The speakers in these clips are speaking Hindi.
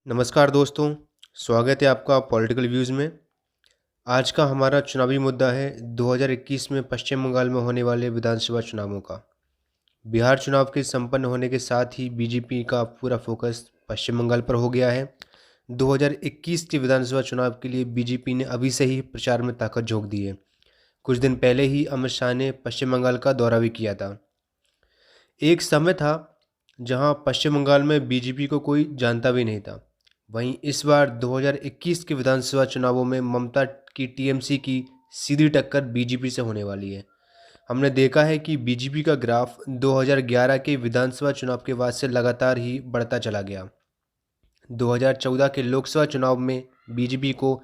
नमस्कार दोस्तों, स्वागत है आपका पॉलिटिकल व्यूज़ में। आज का हमारा चुनावी मुद्दा है 2021 में पश्चिम बंगाल में होने वाले विधानसभा चुनावों का। बिहार चुनाव के संपन्न होने के साथ ही बीजेपी का पूरा फोकस पश्चिम बंगाल पर हो गया है। 2021 के विधानसभा चुनाव के लिए बीजेपी ने अभी से ही प्रचार में ताकत झोंक दी है। कुछ दिन पहले ही अमित शाह ने पश्चिम बंगाल का दौरा भी किया था। एक समय था जहां पश्चिम बंगाल में बीजेपी को कोई जानता भी नहीं था। वहीं इस बार 2021 के विधानसभा चुनावों में ममता की टीएमसी की सीधी टक्कर बीजेपी से होने वाली है। हमने देखा है कि बीजेपी का ग्राफ 2011 के विधानसभा चुनाव के बाद से लगातार ही बढ़ता चला गया। 2014 के लोकसभा चुनाव में बीजेपी को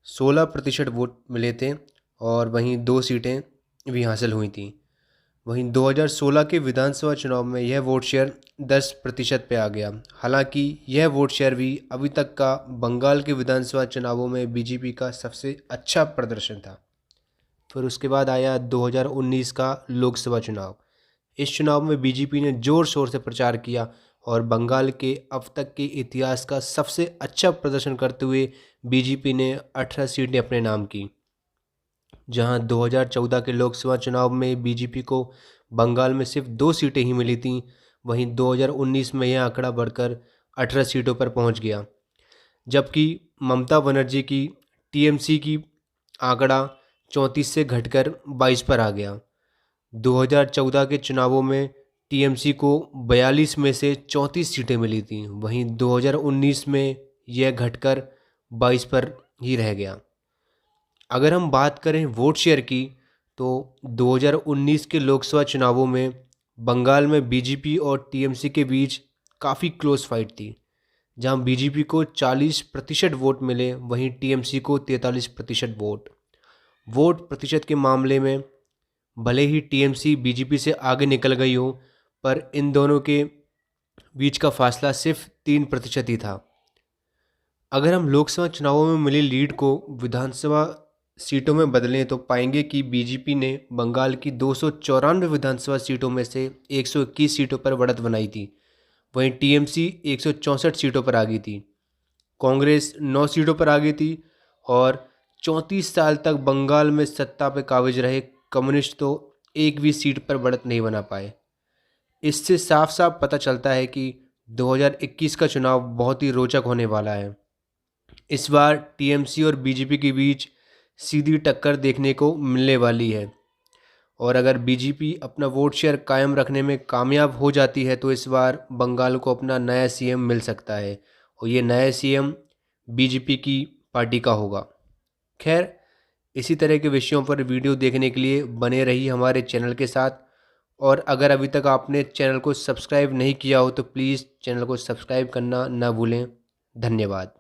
16% वोट मिले थे और वहीं 2 सीटें भी हासिल हुई थीं। वहीं 2016 के विधानसभा चुनाव में यह वोट शेयर 10% पे आ गया। हालांकि यह वोट शेयर भी अभी तक का बंगाल के विधानसभा चुनावों में बीजेपी का सबसे अच्छा प्रदर्शन था। फिर उसके बाद आया 2019 का लोकसभा चुनाव। इस चुनाव में बीजेपी ने ज़ोर शोर से प्रचार किया और बंगाल के अब तक के इतिहास का सबसे अच्छा प्रदर्शन करते हुए बीजेपी ने 18 सीटें अपने नाम की। जहां 2014 के लोकसभा चुनाव में बीजेपी को बंगाल में सिर्फ 2 सीटें ही मिली थीं, वहीं 2019 में यह आंकड़ा बढ़कर 18 सीटों पर पहुंच गया। जबकि ममता बनर्जी की टीएमसी की आंकड़ा 34 से घटकर 22 पर आ गया। 2014 के चुनावों में टीएमसी को 42 में से 34 सीटें मिली थीं, वहीं 2019 में यह घटकर 22 पर ही रह गया। अगर हम बात करें वोट शेयर की, तो 2019 के लोकसभा चुनावों में बंगाल में बीजेपी और टीएमसी के बीच काफ़ी क्लोज फाइट थी। जहां बीजेपी को 40% वोट मिले, वहीं टीएमसी को 43% वोट प्रतिशत के मामले में भले ही टीएमसी बीजेपी से आगे निकल गई हो, पर इन दोनों के बीच का फासला सिर्फ 3% ही था। अगर हम लोकसभा चुनावों में मिली लीड को विधानसभा सीटों में बदलें तो पाएंगे कि बीजेपी ने बंगाल की 294 विधानसभा सीटों में से 121 सीटों पर बढ़त बनाई थी। वहीं टीएमसी 164 सीटों पर आ गई थी। कांग्रेस 9 सीटों पर आ गई थी और 34 साल तक बंगाल में सत्ता पर काबिज रहे कम्युनिस्ट तो एक भी सीट पर बढ़त नहीं बना पाए। इससे साफ साफ पता चलता है कि 2021 का चुनाव बहुत ही रोचक होने वाला है। इस बार टीएमसी और बीजेपी के बीच सीधी टक्कर देखने को मिलने वाली है और अगर बीजेपी अपना वोट शेयर कायम रखने में कामयाब हो जाती है तो इस बार बंगाल को अपना नया सीएम मिल सकता है और ये नया सीएम बीजेपी की पार्टी का होगा। खैर, इसी तरह के विषयों पर वीडियो देखने के लिए बने रहिए हमारे चैनल के साथ और अगर अभी तक आपने चैनल को सब्सक्राइब नहीं किया हो तो प्लीज़ चैनल को सब्सक्राइब करना ना भूलें। धन्यवाद।